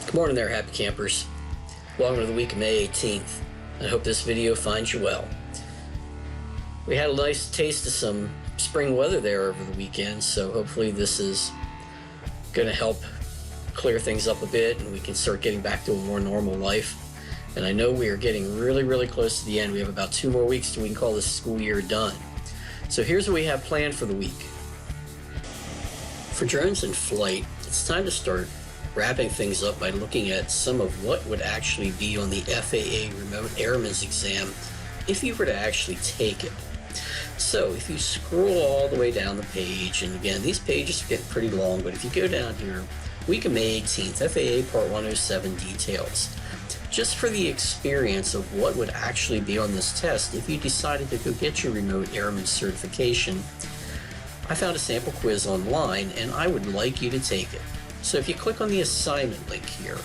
Good morning there, happy campers. Welcome to the week of May 18th. I hope this video finds you well. We had a nice taste of some spring weather there over the weekend, so hopefully this is going to help clear things up a bit and we can start getting back to a more normal life. And I know we are getting really close to the end. We have about 2 more weeks till we can call this school year done. So here's what we have planned for the week. For drones in flight, it's time to start wrapping things up by looking at some of what would actually be on the FAA Remote Airman's exam if you were to actually take it. So if you scroll all the way down the page, and again, these pages get pretty long, but if you go down here, week of May 18th, FAA Part 107 details. Just for the experience of what would actually be on this test if you decided to go get your Remote Airman certification, I found a sample quiz online and I would like you to take it. So if you click on the assignment link here,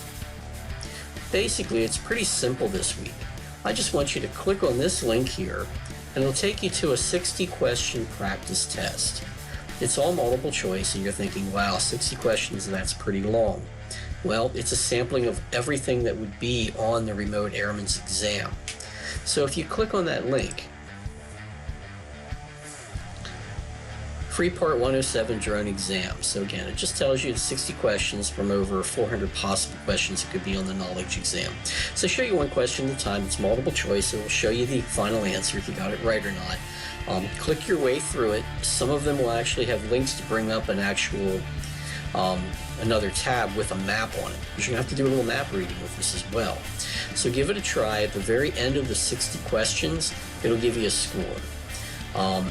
basically it's pretty simple this week. I just want you to click on this link here and it'll take you to a 60-question practice test. It's all multiple choice and you're thinking, wow, 60 questions, that's pretty long. Well, it's a sampling of everything that would be on the Remote Airman's exam. So if you click on that link, free Part 107 drone exam. So again, it just tells you 60 questions from over 400 possible questions that could be on the knowledge exam. So show you one question at a time. It's multiple choice. It will show you the final answer if you got it right or not. Click your way through it. Some of them will actually have links to bring up an actual another tab with a map on it. You're going to have to do a little map reading with this as well. So give it a try. At the very end of the 60 questions, it'll give you a score.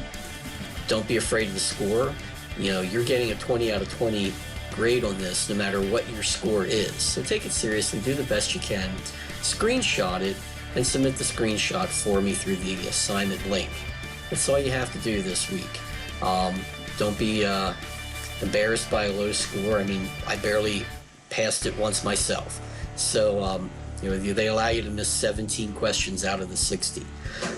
Don't be afraid of the score. You know, you're getting a 20 out of 20 grade on this no matter what your score is. So take it seriously, do the best you can, screenshot it, and submit the screenshot for me through the assignment link. That's all you have to do this week. Don't be embarrassed by a low score. I mean, I barely passed it once myself. So, you know, they allow you to miss 17 questions out of the 60.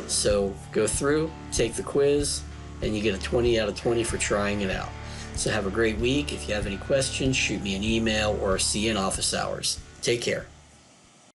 So go through, take the quiz, and you get a 20 out of 20 for trying it out. So have a great week. If you have any questions, shoot me an email or see you in office hours. Take care.